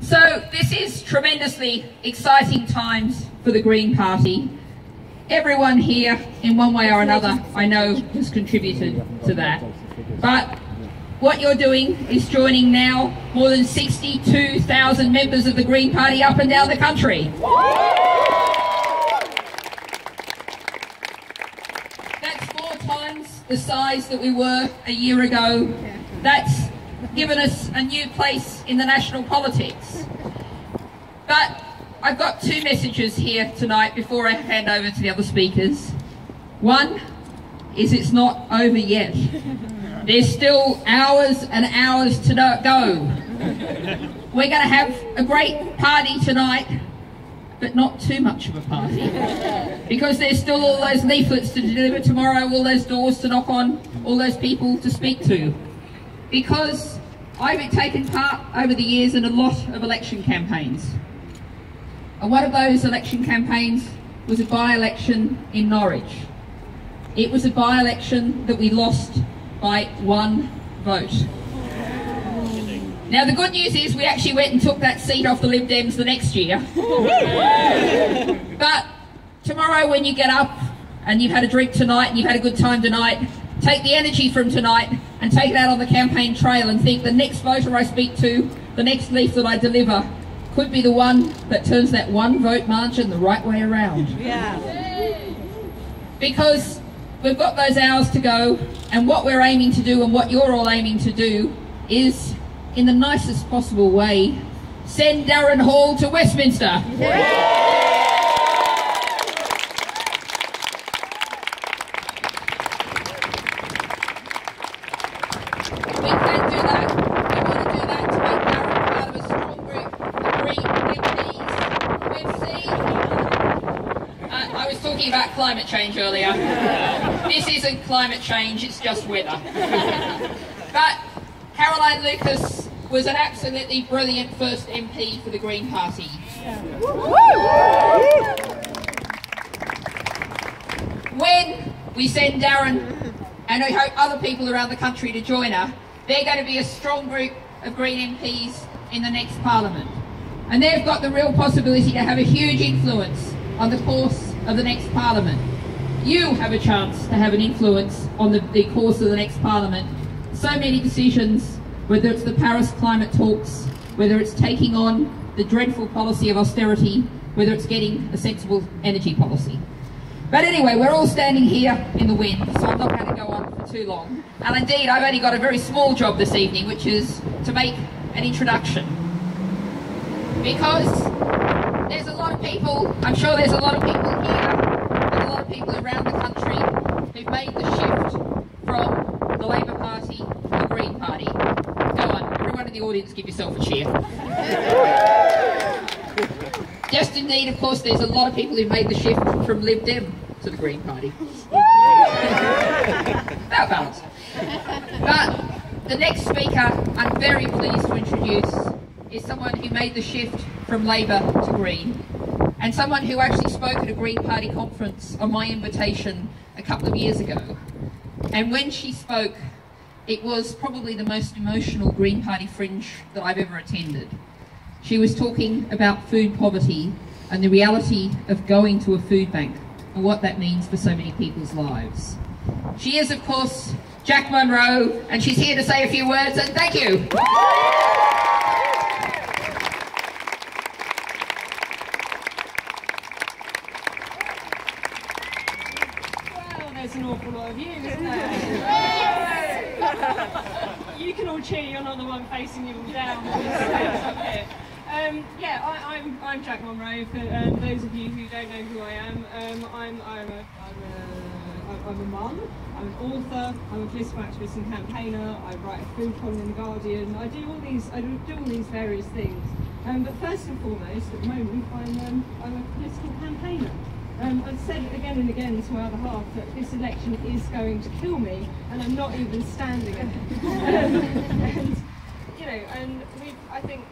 So this is tremendously exciting times for the Green Party. Everyone here, in one way or another, I know has contributed to that. But what you're doing is joining now more than 62,000 members of the Green Party up and down the country. That's 4 times the size that we were a year ago. That's given us a new place in the national politics. But I've got 2 messages here tonight before I hand over to the other speakers. One is it's not over yet. There's still hours and hours to go. We're going to have a great party tonight, but not too much of a party, because there's still all those leaflets to deliver tomorrow, all those doors to knock on, all those people to speak to. Because I've taken part over the years in a lot of election campaigns. And one of those election campaigns was a by-election in Norwich. It was a by-election that we lost by 1 vote. Now the good news is we actually went and took that seat off the Lib Dems the next year. But tomorrow when you get up and you've had a drink tonight and you've had a good time tonight, take the energy from tonight and take it out on the campaign trail and think the next voter I speak to, the next leaflet I deliver, could be the one that turns that 1 vote margin the right way around. Yeah. Because we've got those hours to go, and what we're aiming to do and what you're all aiming to do is, in the nicest possible way, send Darren Hall to Westminster. Yeah. About climate change earlier. This isn't climate change, it's just weather. But Caroline Lucas was an absolutely brilliant first MP for the Green Party. When we send Darren, and we hope other people around the country to join her, they're going to be a strong group of Green MPs in the next Parliament. And they've got the real possibility to have a huge influence on the course of the next Parliament. You have a chance to have an influence on the course of the next Parliament. So many decisions, whether it's the Paris climate talks, whether it's taking on the dreadful policy of austerity, whether it's getting a sensible energy policy. But anyway, we're all standing here in the wind, so I'm not going to go on for too long. And indeed, I've only got a very small job this evening, which is to make an introduction. Because there's a lot of people, I'm sure there's a lot of people here, and a lot of people around the country who've made the shift from the Labour Party to the Green Party. Go on, everyone in the audience give yourself a cheer. Just indeed, of course, there's a lot of people who've made the shift from Lib Dem to the Green Party. That balance. But the next speaker I'm very pleased to introduce is someone who made the shift from Labour to Green, and someone who actually spoke at a Green Party conference on my invitation a couple of years ago. And when she spoke, it was probably the most emotional Green Party fringe that I've ever attended. She was talking about food poverty and the reality of going to a food bank and what that means for so many people's lives. She is, of course, Jack Monroe, and she's here to say a few words, and thank you. There's an awful lot of you, isn't there? You can all cheer, you're not the one facing you all down. Up here. I'm Jack Monroe. For those of you who don't know who I am, I'm a mum, I'm an author, I'm a political activist and campaigner. I write a food column in the Guardian. I do all these various things. But first and foremost, at the moment, I'm a political campaigner. I've said again and again to our other half that this election is going to kill me, and I'm not even standing it. I think,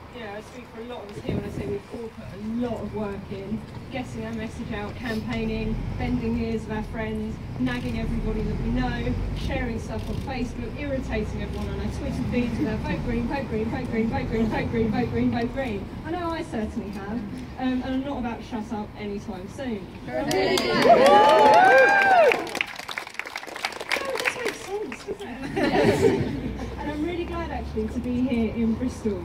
speak for a lot of us here when I say we've all put a lot of work in, getting our message out, campaigning, bending the ears of our friends, nagging everybody that we know, sharing stuff on Facebook, irritating everyone on our Twitter feeds with our vote green, vote green, vote green, vote green, vote green, vote green, vote green. I know I certainly have, and I'm not about to shut up anytime soon. This makes sense, doesn't it? And I'm really glad actually to be here in Bristol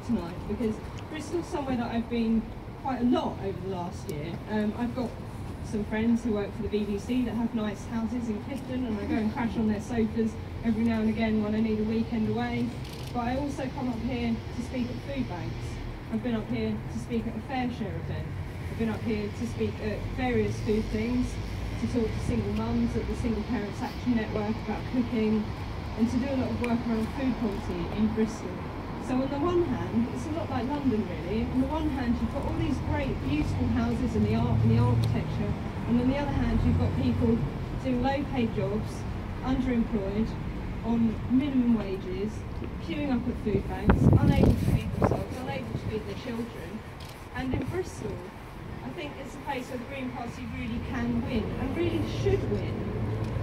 tonight, because Bristol's somewhere that I've been quite a lot over the last year. I've got some friends who work for the BBC that have nice houses in Clifton, and I go and crash on their sofas every now and again when I need a weekend away. But I also come up here to speak at food banks. I've been up here to speak at a fair share event. I've been up here to speak at various food things, to talk to single mums at the Single Parents Action Network about cooking, and to do a lot of work around food quality in Bristol. So on the one hand, it's a lot like London really. On the one hand, you've got all these great, beautiful houses and the art and the architecture, and on the other hand, you've got people doing low-paid jobs, underemployed, on minimum wages, queuing up at food banks, unable to feed themselves, unable to feed their children. And in Bristol, I think it's a place where the Green Party really can win, and really should win,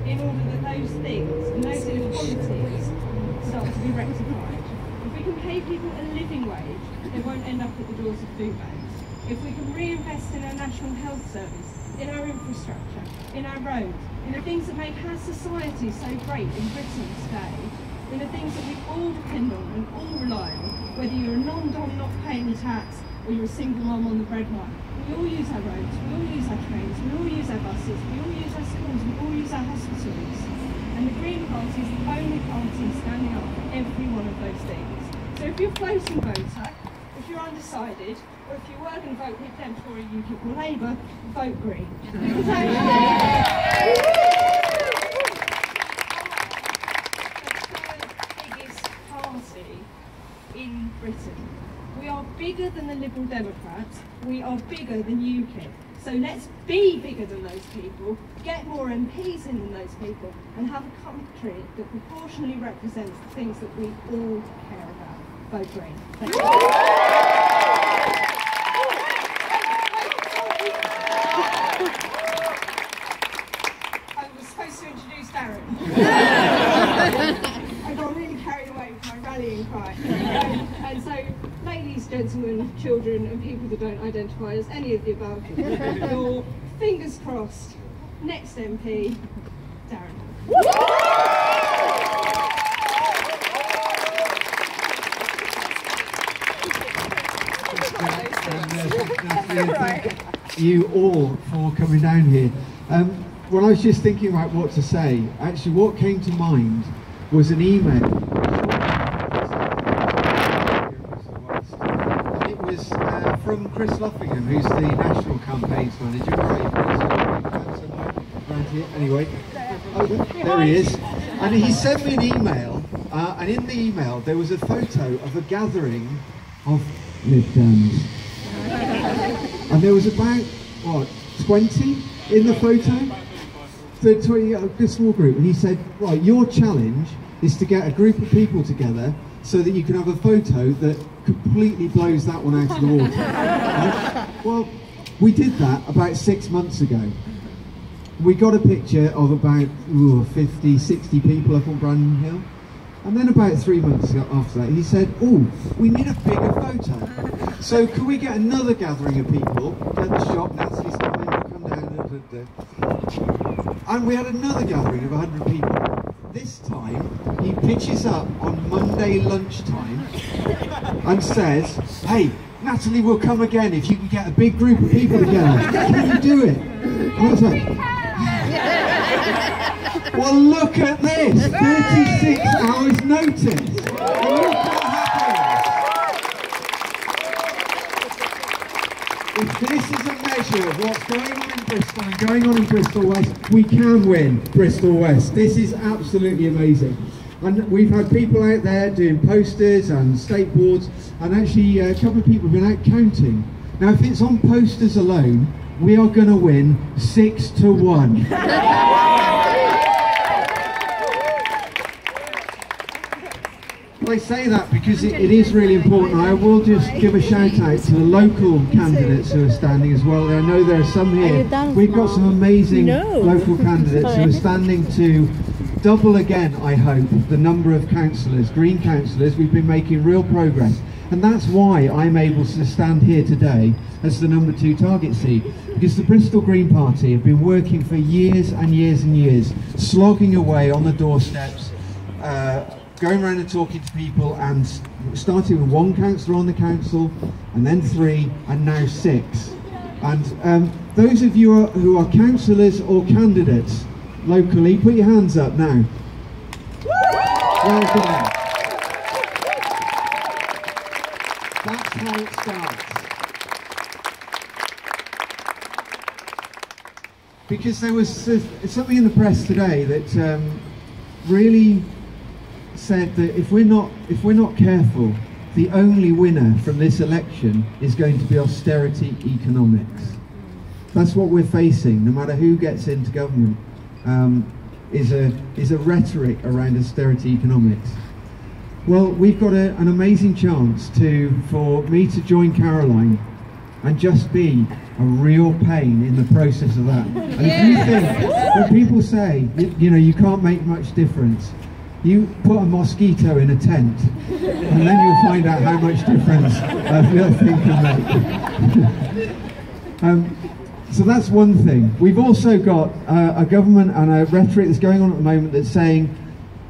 in order that those things and those inequalities start to be rectified. If we can pay people a living wage, they won't end up at the doors of food banks. If we can reinvest in our National Health Service, in our infrastructure, in our roads, in the things that make our society so great in Britain today, in the things that we all depend on and all rely on, whether you're a non-dom not paying the tax or you're a single mum on the breadline. We all use our roads, we all use our trains, we all use our buses, we all use our schools, we all use our hospitals. And the Green Party is the only party standing up for every one of those things. So if you're a floating voter, if you're undecided, or if you were going to vote Lib Dem, Tory, UKIP or Labour, vote Green. In Britain. We are bigger than the Liberal Democrats, we are bigger than UKIP. So let's be bigger than those people, get more MPs in than those people, and have a country that proportionally represents the things that we all care about. Vote Green. Thank you. I was supposed to introduce Darren. I got really carried away with my rallying cry. And so, ladies, gentlemen, children, and people that don't identify as any of the above, your fingers crossed, next MP, Darren. Thank you all for coming down here. When I was just thinking about what to say, actually what came to mind was an email. And it was from Chris Loffingham, who's the National Campaigns Manager. Around here. Anyway, oh, there he is. And he sent me an email, and in the email there was a photo of a gathering of Lib Dems. And there was about, what, 20 in the photo? So 20, a small group. And he said, right, your challenge is to get a group of people together so that you can have a photo that completely blows that one out of the water. Right? Well, we did that about 6 months ago. We got a picture of about 50, 60 people up on Brandon Hill. And then about 3 months after that, he said, oh, we need a bigger photo. So can we get another gathering of people? Get the shop, Natalie's coming, come down. And we had another gathering of 100 people. This time, he pitches up on Monday lunchtime and says, hey, Natalie will come again if you can get a big group of people together. Can you do it? And I was like, well, look at this, 36 hours notice. And look what happens. If this is a measure of what's going on in Bristol and going on in Bristol West, we can win Bristol West. This is absolutely amazing. And we've had people out there doing posters and state boards, and actually a couple of people have been out counting. Now, if it's on posters alone, we are going to win 6-1. Well, I say that because it is really important. I will just give a shout out to the local candidates who are standing as well. I know there are some here. We've got some amazing local candidates who are standing to double again, I hope, the number of councillors, Green councillors. We've been making real progress. And that's why I'm able to stand here today as the number 2 target seat. Because the Bristol Green Party have been working for years and years and years, slogging away on the doorsteps, going around and talking to people, and starting with 1 councillor on the council, and then 3, and now 6. And those of you who are councillors or candidates locally, put your hands up now. Well done. That's how it starts. Because there was something in the press today that really said that if we're not careful, the only winner from this election is going to be austerity economics. That's what we're facing, no matter who gets into government, is a rhetoric around austerity economics. Well, we've got an amazing chance for me to join Caroline and just be a real pain in the process of that. And if you think, when people say, you know, you can't make much difference, you put a mosquito in a tent, and then you'll find out how much difference the thing can make. So that's one thing. We've also got a government and a rhetoric that's going on at the moment that's saying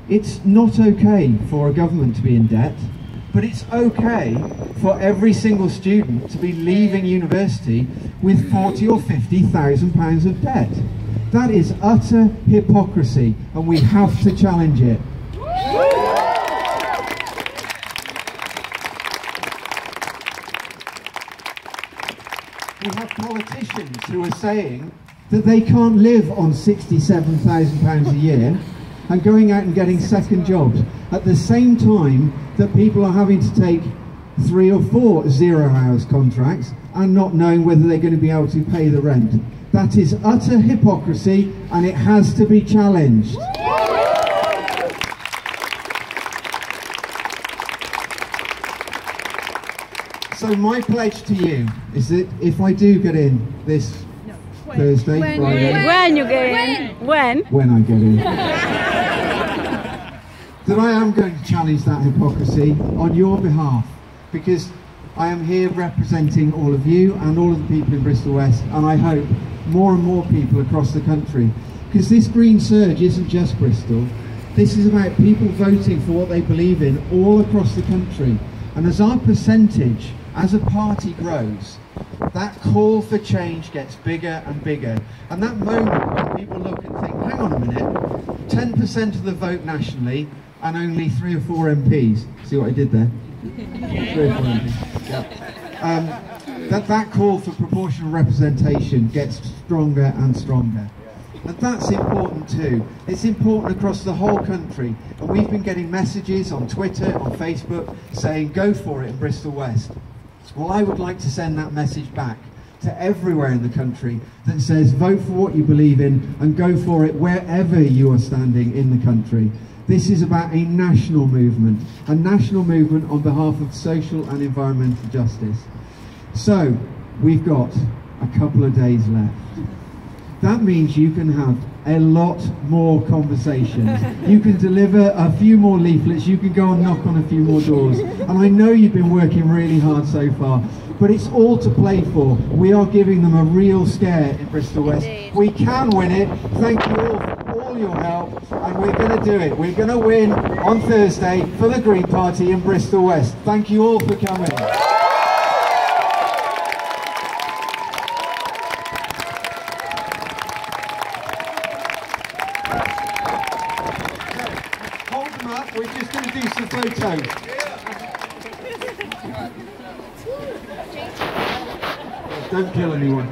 it's not okay for a government to be in debt, but it's okay for every single student to be leaving university with £40,000 or £50,000 of debt. That is utter hypocrisy, and we have to challenge it. We have politicians who are saying that they can't live on £67,000 a year and going out and getting second jobs at the same time that people are having to take 3 or 4 0-hours contracts and not knowing whether they're going to be able to pay the rent. That is utter hypocrisy, and it has to be challenged. So my pledge to you is that if I do get in this Thursday, Friday... When you get in? When I get in. That I am going to challenge that hypocrisy on your behalf, because I am here representing all of you and all of the people in Bristol West, and I hope more and more people across the country. Because this green surge isn't just Bristol. This is about people voting for what they believe in all across the country. And as our percentage as a party grows, that call for change gets bigger and bigger. And that moment when people look and think, hang on a minute, 10% of the vote nationally and only 3 or 4 MPs. See what I did there? 3 or 4 MPs. Yeah. That call for proportional representation gets stronger and stronger. And that's important too. It's important across the whole country. And we've been getting messages on Twitter, on Facebook, saying go for it in Bristol West. Well, I would like to send that message back to everywhere in the country that says vote for what you believe in and go for it wherever you are standing in the country. This is about a national movement on behalf of social and environmental justice. So, we've got a couple of days left. That means you can have a lot more conversations. You can deliver a few more leaflets, you can go and knock on a few more doors. And I know you've been working really hard so far, but it's all to play for. We are giving them a real scare in Bristol West. We can win it. Thank you all for all your help, and we're going to do it. We're going to win on Thursday for the Green Party in Bristol West. Thank you all for coming. We're just going to do some photos. Don't kill anyone.